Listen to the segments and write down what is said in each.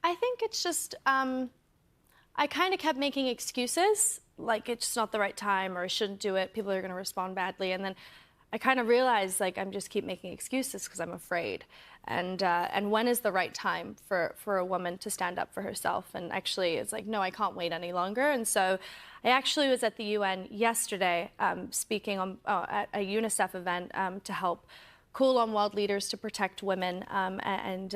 I think it's just, I kind of kept making excuses, like it's not the right time or I shouldn't do it, people are gonna respond badly. And then I kind of realized, like, I'm just keep making excuses because I'm afraid. And when is the right time for a woman to stand up for herself? And actually, it's like, no, I can't wait any longer. And so I actually was at the UN yesterday speaking on, at a UNICEF event to help call on world leaders to protect women. And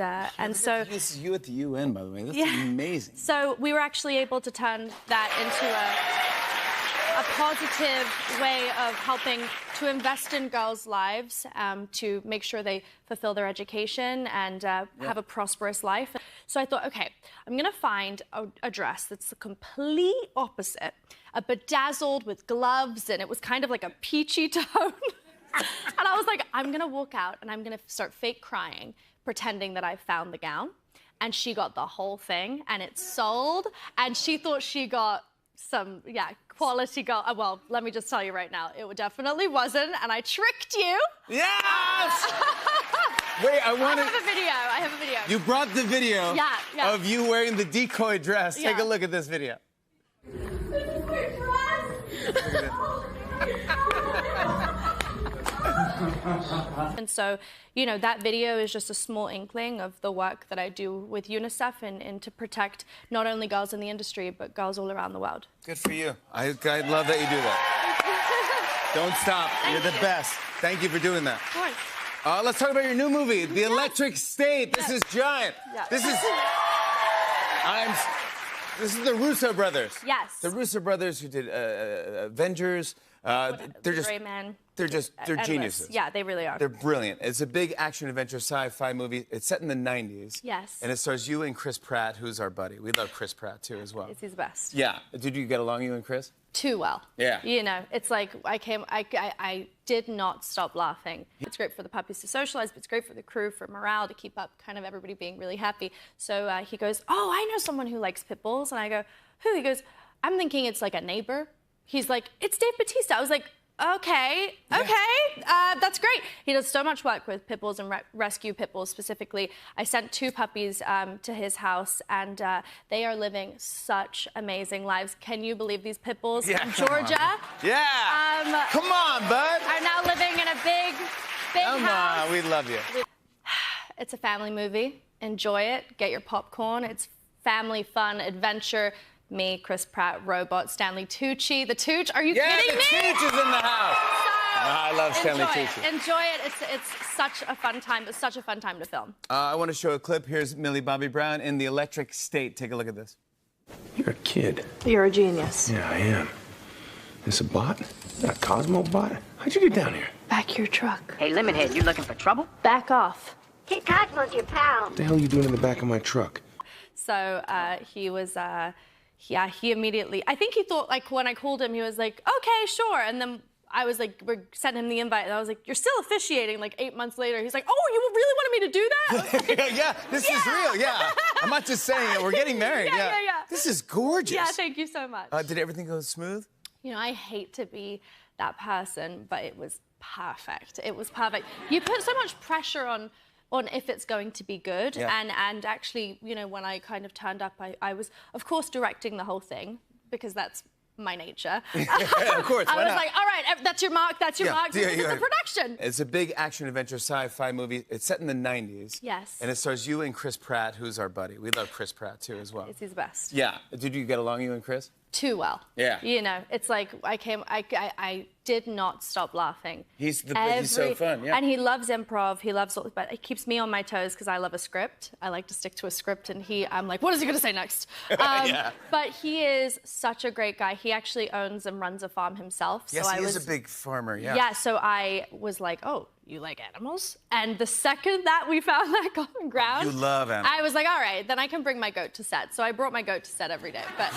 so... This is you at the UN, by the way. That's amazing. So we were actually able to turn that into a positive way of helping to invest in girls' lives, to make sure they fulfill their education and have a prosperous life. So I thought, okay, I'm gonna find a dress that's the complete opposite, a bedazzled with gloves, and it was kind of like a peachy tone. And I was like, I'm gonna walk out and I'm gonna start fake crying, pretending that I found the gown. And she got the whole thing, and it sold, and she thought she got some, quality girl. Well, let me just tell you right now, it definitely wasn't, and I tricked you. Yes! Wait, I have a video. You brought the video of you wearing the decoy dress. Yeah. Take a look at this video. This is my dress! And so, you know, that video is just a small inkling of the work that I do with UNICEF and to protect not only girls in the industry, but girls all around the world. Good for you. I love that you do that. Don't stop. You're the best. Thank you for doing that. Of course. Let's talk about your new movie, The Electric State. This is giant. Yeah. This is the Russo brothers. Yes. The Russo brothers who did Avengers. They're just Gray Man. They're geniuses. Yeah, they really are. They're brilliant. It's a big action adventure sci-fi movie. It's set in the 90s. Yes. And it stars you and Chris Pratt, who's our buddy. We love Chris Pratt too as well. He's the best. Yeah. Did you get along, you and Chris? Too well. Yeah. You know, it's like I did not stop laughing. It's great for the puppies to socialize, but it's great for the crew, for morale, to keep up kind of everybody being really happy. So he goes, oh, I know someone who likes pit bulls. And I go, who? He goes, I'm thinking it's like a neighbor. He's like, it's Dave Bautista. I was like, okay, that's great. He does so much work with pit bulls and rescue pit bulls specifically. I sent 2 puppies to his house, and they are living such amazing lives. Can you believe these pit bulls in Georgia? Yeah. Come on, bud. Are now living in a big house. Come on, we love you. It's a family movie. Enjoy it. Get your popcorn. It's family fun, adventure. Me, Chris Pratt, Robot, Stanley Tucci. The Tooch, are you kidding me? Yeah, the Tooch is in the house. I love Stanley Tucci. Enjoy it. It's such a fun time. It's such a fun time to film. I want to show a clip. Here's Millie Bobby Brown in The Electric State. Take a look at this. You're a kid. You're a genius. Yeah, I am. This a bot? A Cosmo bot? How'd you get down here? Back your truck. Hey, Lemonhead, you looking for trouble? Back off. Hey, Cosmo's your pal. What the hell are you doing in the back of my truck? So he was... yeah, he immediately, I think he thought, like, when I called him, he was like, okay, sure. And then I was like, we sent him the invite, and I was like, you're still officiating, like 8 months later. He's like, oh, you really wanted me to do that? Like, yeah, this is real, yeah. I'm not just saying it, we're getting married, yeah. This is gorgeous. Yeah, thank you so much. Did everything go smooth? You know, I hate to be that person, but it was perfect. It was perfect. You put so much pressure on if it's going to be good. Yeah. And actually, you know, when I kind of turned up, I was, of course, directing the whole thing, because that's my nature. Of course, I why was not? like, all right, that's your mark, that's your mark, this is the production. It's a big action adventure sci-fi movie. It's set in the 90s. Yes. And it stars you and Chris Pratt, who's our buddy. We love Chris Pratt too as well. He's the best. Yeah. Did you get along, you and Chris? Too well. Yeah. You know, it's like I did not stop laughing. He's so fun, yeah. And he loves improv. He loves, but it keeps me on my toes because I love a script. I like to stick to a script, and I'm like, what is he gonna say next? But he is such a great guy. He actually owns and runs a farm himself. Yes, so he is a big farmer, yeah. Yeah, so I was like, oh, you like animals? And the second that we found that common ground, You love animals. I was like, all right, then I can bring my goat to set. So I brought my goat to set every day. But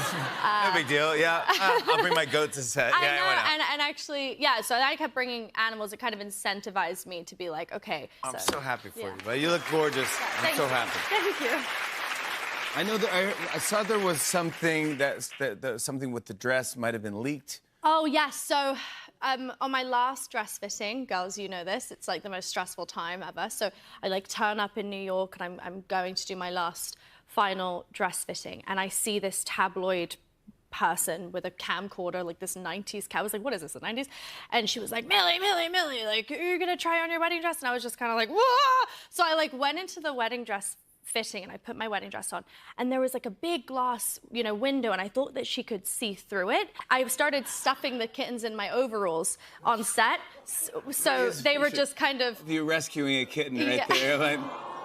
no big deal, yeah. I'll bring my goat to set. I Yeah, why not? know, and actually, yeah, so I kept bringing animals. It kind of incentivized me to be like, okay. I'm so happy for you, but you look gorgeous. I'm so happy. Thank you. I know that I saw there was something that something with the dress might have been leaked. Oh, yes. So on my last dress fitting, girls, you know this, it's like the most stressful time ever. So I like turn up in New York, and I'm going to do my last final dress fitting, and I see this tabloid person with a camcorder, like this 90s I was like, what is this, the 90s? And she was like, Millie, like, you're gonna try on your wedding dress? And I was just kind of like, whoa! So I like went into the wedding dress fitting and I put my wedding dress on, and there was like a big glass, you know, window, and I thought that she could see through it. I started stuffing the kittens in my overalls on set, so they were just kind of... You're rescuing a kitten right there. Like,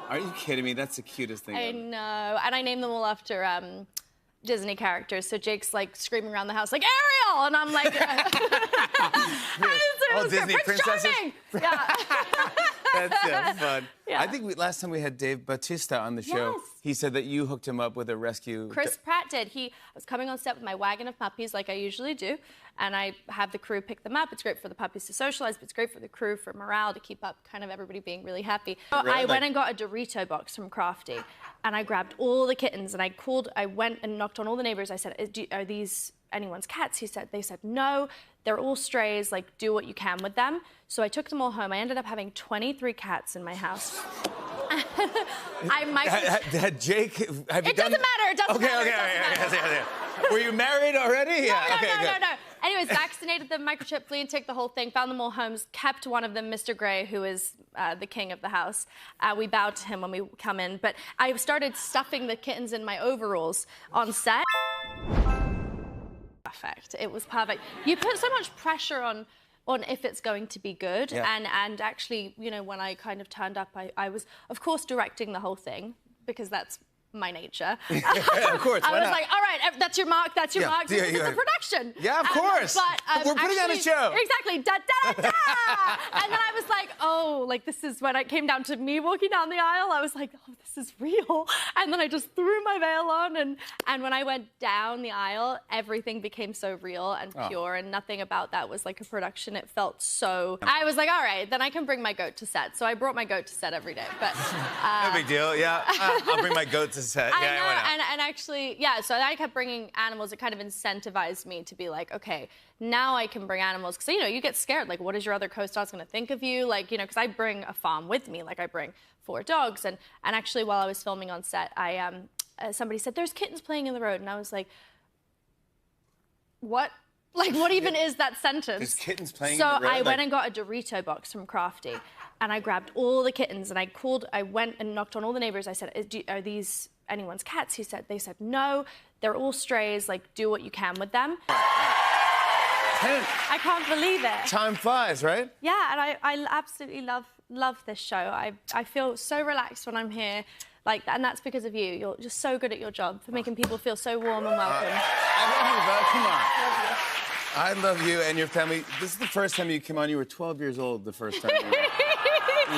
are you kidding me? That's the cutest thing I ever. know, and I named them all after Disney characters. So Jake's like screaming around the house like, Ariel! And I'm like... Oh, Disney Prince princesses? Charming! Yeah. That's fun. Yeah. I think last time we had Dave Bautista on the show, Yes. he said that you hooked him up with a rescue. Chris Pratt did. I was coming on set with my wagon of puppies like I usually do, and I have the crew pick them up. It's great for the puppies to socialize, but it's great for the crew, for morale, to keep up kind of everybody being really happy. I went and got a Dorito box from Crafty, and I grabbed all the kittens, and I went and knocked on all the neighbors. I said, are these anyone's cats? They said, no, they're all strays, like, do what you can with them. So I took them all home. I ended up having 23 cats in my house. Had Jake, have you done... Doesn't matter, it doesn't matter. Okay. Were you married already? No. Anyways, vaccinated them, microchip, flea and tick, the whole thing, found them all homes, kept one of them, Mr. Gray, who is the king of the house. We bowed to him when we come in, but I started stuffing the kittens in my overalls on set. Perfect. It was perfect. You put so much pressure on if it's going to be good, and actually, you know, when I kind of turned up, I was, of course, directing the whole thing, because that's my nature. Of course. I was like, all right, that's your mark, this is the production. Yeah, of course. But we're putting on a show. Exactly. Da, da, da. And then I was like, oh, like, this is when it came down to me walking down the aisle. I was like, oh, this is real. And then I just threw my veil on, and when I went down the aisle, everything became so real and pure, and nothing about that was like a production. It felt so... I was like, all right, then I can bring my goat to set. So I brought my goat to set every day. But no big deal. Yeah, I'll bring my goat to set. I know, and actually, yeah, so I kept bringing animals. It kind of incentivized me to be like, okay, now I can bring animals. Because, you know, you get scared. Like, what is your other co-stars going to think of you? Like, you know, because I bring a farm with me. Like, I bring 4 dogs. And actually, while I was filming on set, somebody said, there's kittens playing in the road. And I was like, what? Like, what even is that sentence? There's kittens playing in the road? So I went and got a Dorito box from Crafty, and I grabbed all the kittens, and I went and knocked on all the neighbors. I said, are these anyone's cats? They said, no, they're all strays, like, do what you can with them. I can't believe it. Time flies, right? Yeah, and I absolutely love this show. I feel so relaxed when I'm here. Like, and that's because of you. You're just so good at your job for making people feel so warm and welcome. I love you, bud. Come on. Love you. I love you and your family. This is the first time you came on. You were 12 years old the first time.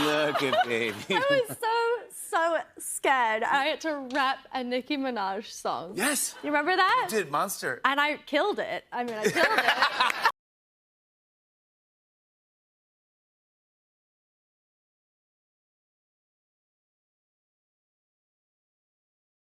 Look at baby. I was so scared. I had to rap a Nicki Minaj song. Yes. You remember that? You did, Monster. And I killed it. I mean, I killed it.